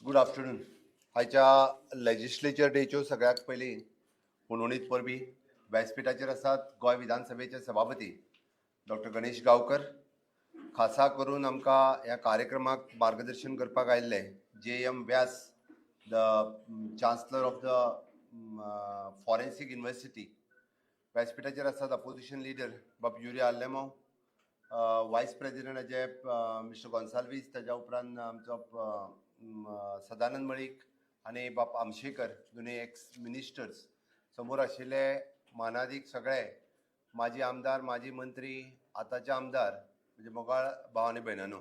Good afternoon. आयच्या legislature डेच्यो सगळ्यात पयलीं मनोनीत परबी व्यासपीठाचेर आसात गोंय विधानसभेचे सभापती डॉक्टर गणेश गांवकर. खासा करून आमकां ह्या कार्यक्रमाक मार्गदर्शन करपाक आयिल्ले JM Vyas, the chancellor of the forensic university. व्यासपीठाचेर आसात अपोजिशन लिडर बाब युरिया आल्लेमो, वायस प्रेसिडेंटाचे मिस्टर गोन्साल्वीस, ताज्या उपरांत आमचो सदानंद मळीक आनी बाप आमशेकर, दोनूय एक्स मिनिस्टर्स. समोर आशिल्ले मानादीक सगळे माजी आमदार, माजी मंत्री, आतांचे आमदार, म्हणजे मोगाळ भाव आनी भयणानो.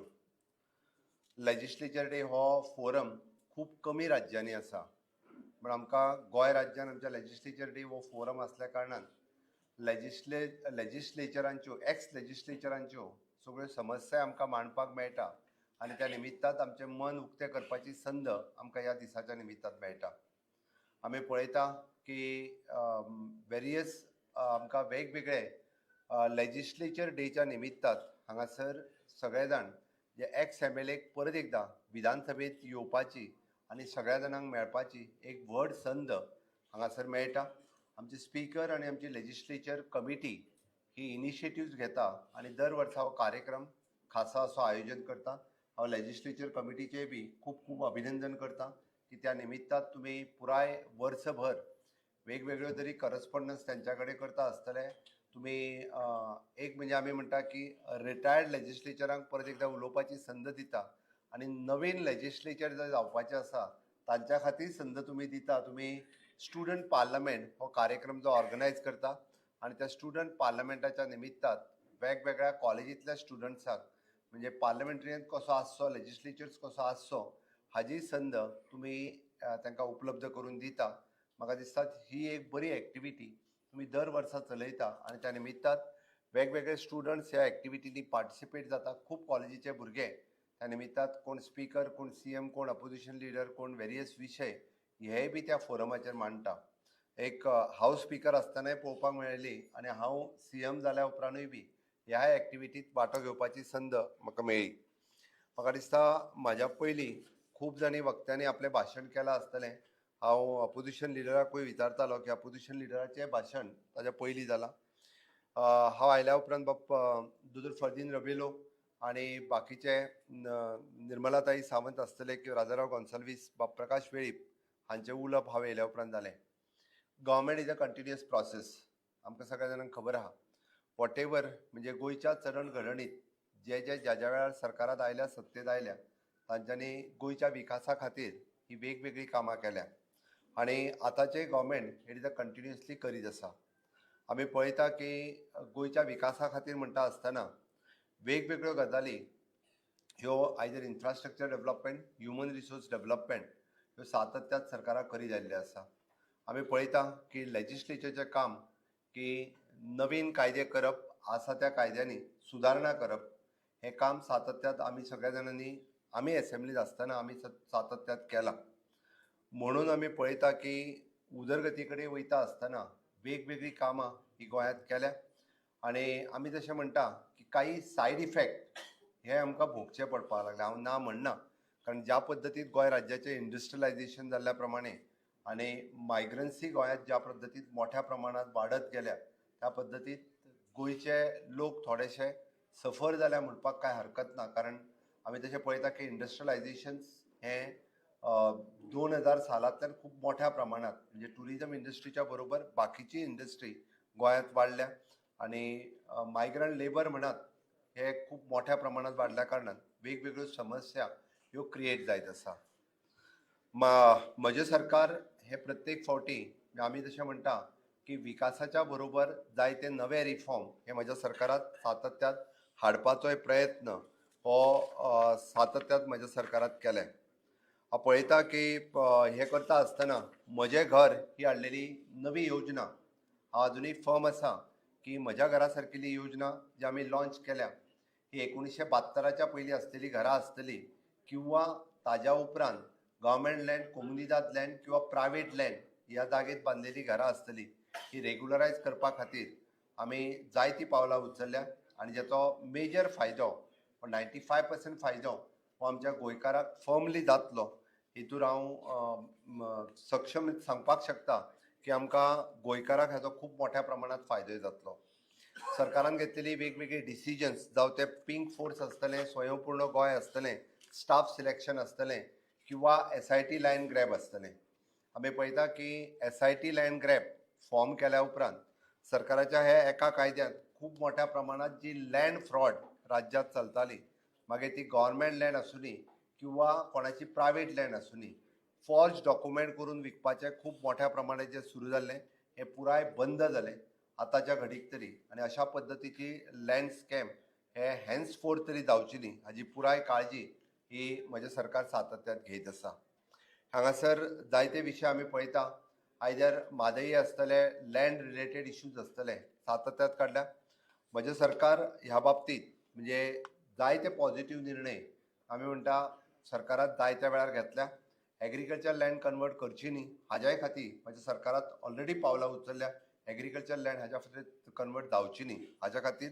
लेजिस्लेचर डे हो फोरम खूब कमी राज्यांनी आसा, पण आमकां गोंय राज्यान आमच्या लेजिस्लेचर डे हो फोरम आसल्या कारणान लेजिस्लेचरांच्यो एक्स लेजिस्लेचरांच्यो सगळ्यो समस्या आमकां मांडपाक मेळटा आनी त्या निमित्तान आमचें मन उक्तें करपाची संद आमकां ह्या दिसाच्या निमित्तान मेळटा. आमी पळयता की वेरियस आमकां वेगवेगळे लेजिस्लेचर डेच्या निमित्तान हांगासर सगळे जाण जे एक्स MLAक परत एकदां विधानसभेत येवपाची आनी सगळ्या जाणांक मेळपाची एक व्हड संद हांगासर मेळटा. आमचे स्पीकर आनी आमची लेजिस्लेचर कमिटी ही इनिशिएटिव्स घेता आनी दर वर्सा हो कार्यक्रम खासा असो आयोजन करता. हांव लेजिस्लेचर कमिटीचें बी खूब खूब अभिनंदन करता की त्या निमित्तान तुमी पुराय वर्सभर वेगवेगळ्यो तरी करस्पॉन्डन्स तेंच्या कडेन करता आसतले. तुमी एक म्हणजे आमी म्हणटा की रिटायर्ड लेजिस्लेचरांक परत एकदां उलोवपाची संद दिता आनी नवीन लेजिस्लेचर जे जावपाचें आसा तांच्या खातीर संद तुमी दिता. तुमी स्टुडंट पार्लमेंट हो कार्यक्रम जो ऑर्गनायज करता आनी त्या स्टुडंट पार्लमेंटाच्या निमित्तान वेगवेगळ्या कॉलेजींतल्या स्टुडंट्सांक म्हणजे पार्लमेंट्रियन कसो आसचो, लेजिस्लेचर्स कसो आसचो हाजी संद तुमी तांकां उपलब्ध करून दिता. म्हाका दिसता ही एक बरी एक्टिविटी तुमी दर वर्सा चलयता आनी त्या निमित्तान वेगवेगळे स्टुडंट्स ह्या एक्टिविटींनी पार्टिसिपेट जाता. खूब कॉलेजीचे भुरगे त्या निमित्तान कोण स्पीकर, कोण CM, कोण अपोजिशन लिडर, कोण वेरियस विशय हे बी त्या फोरमाचेर मांडटा. एक हांव स्पीकर आसतनाय पळोवपाक मेळ्ळी आनी हांव CM जाल्या उपरांतूय बी ह्या एक्टिविटींत वांटो घेवपाची संद म्हाका मेळ्ळी. म्हाका दिसता म्हाज्या पयलीं खूब जाणी वक्त्यांनी आपलें भाशण केलां आसतलें. हांव अपोजिशन लिडराकूय विचारतालो की अपोजिशन लिडराचें भाशण ताच्या पयलीं जालां. हांव आयल्या उपरांत बाप दोतोर फर्दीन रबेलो आनी बाकीचे निर्मलाताई सावंत आसतले किंवा राजाराव गोन्साल्वीस, बाप प्रकाश वेळीप हांचें उलोवप हांवें येयल्या उपरांत जालें. Government is a continuous process. आमकां सगळ्या जाणांक खबर आहा वॉट एवर म्हणजे गोंयच्या चरण घडणीत ज्या वेळार सरकारांत आयल्या, सत्तेत आयल्या, तांच्यांनी गोंयच्या विकासा खातीर ही वेगवेगळी कामां केल्या आनी आतांचें government it is a continuously करीत आसा. आमी पळयता की गोंयच्या विकासा खातीर म्हणटा आसतना वेगवेगळ्यो गजाली ह्यो either infrastructure development, human resource development ह्यो सातत्यान सरकाराक करीत आयिल्ले आसा. आमी पळयता की लेजिस्लेचरचें काम की नवीन कायदे करप, आसा त्या कायद्यांनी सुदारणा करप, हें काम सातत्यान आमी सगळ्या जाणांनी आमी एसेंब्लीत आसतना आमी सातत्यान केलां. म्हणून आमी पळयता की उदरगती कडेन वयता आसतना वेगवेगळी कामां ही गोंयांत केल्या आनी आमी जशें म्हणटा की काही सायड इफेक्ट हे आमकां भोगचे पडपाक लागले. हांव ना म्हणना, कारण ज्या पद्दतीन गोंय राज्याचें इंडस्ट्रियलायझेशन जाल्ल्या प्रमाणे आनी मायग्रन्सी गोंयांत ज्या पद्दतीन मोठ्या प्रमाणात वाडत गेल्या त्या पद्दतीन गोंयचे लोक थोडेशे सफर जाल्या म्हणपाक कांय हरकत ना. कारण आमी तशें पळयता की इंडस्ट्रियलायझेशन हें 2000 सालांतल्यान खूब मोठ्या प्रमाणात म्हणजे टुरिजम इंडस्ट्रीच्या बरोबर बाकीची इंडस्ट्री गोंयांत वाडल्या आनी मायग्रंट लेबर म्हणत हे खूब मोठ्या प्रमाणात वाडल्या कारणान वेगवेगळ्यो समस्या ह्यो क्रिएट जायत आसा. म्हजें सरकार हे प्रत्येक फावटी आमी जशें म्हणटा की विकासाच्या बरोबर जायते नवे रिफॉर्म हे म्हज्या सरकारांत सातत्यान हाडपाचोय प्रयत्न हो सातत्यान म्हज्या सरकारांत केले. हांव पळयता की हे करता आसतना म्हजें घर ही हाडलेली नवी योजना हांव अजुनूय फर्म आसा की म्हज्या घरा सारकेली योजना जी आमी लॉन्च केल्या ही 1972च्या पयलीं आसलेली घरां आसतली किंवा ताज्या उपरांत गव्हर्मेंट लँड, कोमुनिदाद लँड किंवा प्रायवेट लँड ह्या जागेत बांदलेली घरां आसतली. ही रेग्युलरायज करपा खातीर आमी जायतीं पावलां उचलल्या आनी जेचो मेजर फायदो 95% फायदो हो आमच्या गोंयकारांक फर्मली जातलो. हितूर हांव सक्षम सांगपाक शकता की आमकां गोंयकारांक हाचो खूब मोठ्या प्रमाणात फायदो जातलो. सरकारान घेतलेली वेगवेगळी डिसिजन्स जावं ते पिंक फोर्स आसतलें, स्वयंपूर्ण गोंय आसतलें, स्टाफ सिलेक्शन आसतलें किंवा SIT लायन ग्रॅब आसतलें. आमी पळयता की SIT लायन ग्रॅब फॉर्म केल्या उपरांत सरकाराच्या हे एका कायद्यात खूब मोठ्या प्रमाणात जी लँड फ्रॉड राज्यात चलताली, मागीर ती गव्हर्मेंट लँड आसुनी किंवा कोणाची प्रायवेट लँड आसुनी, फॉर्ज डॉक्युमेंट करून विकपाचें खूब मोठ्या प्रमाणात जे सुरू जाल्लें हें पुराय बंद जालें आतांच्या घडीक तरी. आनी अशा पद्दतीची लँड स्कॅम हे हॅन्सफोर्थ तरी जावची न्ही हाजी पुराय काळजी ही म्हजें सरकार सातत्यान घेत आसा. हांगासर जायते विशय आमी पळयता. आयदर म्हादई आसतले, लँड रिलेटेड इश्यूज आसतले सातत्यात काडल्या. म्हजें सरकार ह्या बाबतींत म्हणजे जायते पॉझिटिव्ह निर्णय आमी म्हणटा सरकारात जायत्या वेळार घेतल्या. एग्रीकल्चर लँड कन्वर्ट करची न्ही हाज्याय खातीर म्हज्या सरकारात ऑलरेडी पावलां उचलल्या. एग्रीकल्चर लँड हाज्या खातीर कन्वर्ट जावची न्ही हाज्या खातीर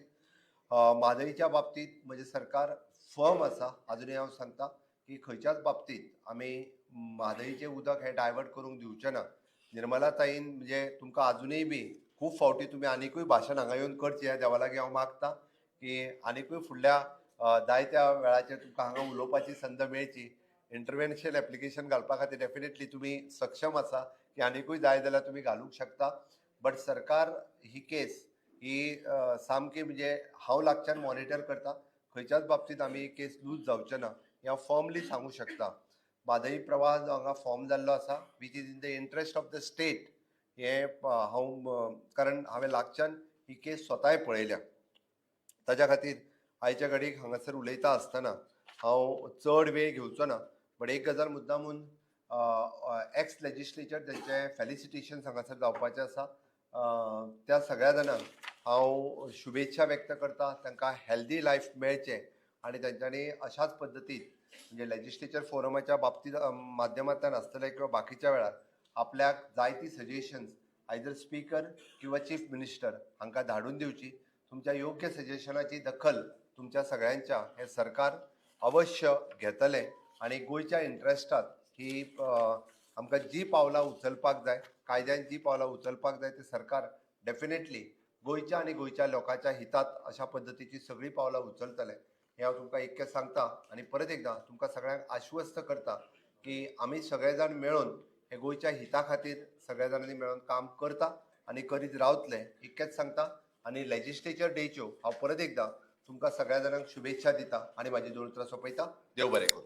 म्हादईच्या बाबतींत म्हजें सरकार फर्म आसा. आजुनूय हांव सांगता की खंयच्याच बाबतींत आमी म्हादईचें उदक हें डायवर्ट करूंक दिवचें ना. निर्मला ताईन म्हणजे तुमकां आजुनूय बी खूब फावटी तुमी आनिकूय भाशण हांगा येवन करचें देवा लागीं हांव मागतां की आनिकूय फुडल्या जायत्या वेळाचेर तुमकां हांगा उलोवपाची संद मेळची. इंटरव्हेन्शन एप्लिकेशन घालपा खातीर डेफिनेटली तुमी सक्षम आसा की आनिकूय जाय जाल्यार तुमी घालूंक शकता. बट सरकार ही केस ही सामकी म्हणजे हांव लागच्यान मॉनिटर करता. खंयच्याच बाबतींत आमी ही केस लूज जावचें ना हें हांव फर्मली सांगूं शकता. म्हादई प्रवाह जो हांगा फॉर्म जाल्लो आसा which is in the interest of the state हें हांव कारण हांवें लागच्यान ही केस स्वताय पळयल्या. ताच्या खातीर आयच्या घडीक हांगासर उलयता आसतना हांव चड वेळ घेवचो ना. बट एक गजाल मुद्दामून एक्स लेजिस्लेचर तेंचे फेलिसिटेशन हांगासर जावपाचें आसा. त्या सगळ्या जाणांक हांव शुभेच्छा व्यक्त करता. तांकां हेल्दी लायफ मेळचें आनी तांच्यांनी अशाच पद्दतीन म्हणजे लेजिस्लेचर फोरमाच्या बाबतींत माध्यमांतल्यान आसतले किंवा बाकीच्या वेळार आपल्याक जायती सजेशन्स आयदर स्पीकर किंवा चीफ मिनिस्टर हांकां धाडून दिवची. तुमच्या योग्य सजेशनाची दखल तुमच्या सगळ्यांच्या हे सरकार अवश्य घेतलें आनी गोंयच्या इंट्रस्टात ही आमकां जी पावलां उचलपाक जाय, कायद्यान जी पावलां उचलपाक जाय ते सरकार डेफिनेटली गोंयच्या आनी गोंयच्या लोकांच्या हितांत अशा पद्दतीची सगळीं पावलां उचलतलें हें हांव तुमकां इतकें सांगता. आनी परत एकदां तुमकां सगळ्यांक आश्वस्त करता की आमी सगळे जाण मेळून हे गोंयच्या हिता खातीर सगळ्या जाणांनी मेळून काम करता आनी करीत रावतले इतकेंच सांगता. आनी लेजिस्लेचर डेच्यो हांव परत एकदां तुमकां सगळ्या जाणांक शुभेच्छा दिता आनी म्हाजी जोड सोंपयता. देव बरें करूं.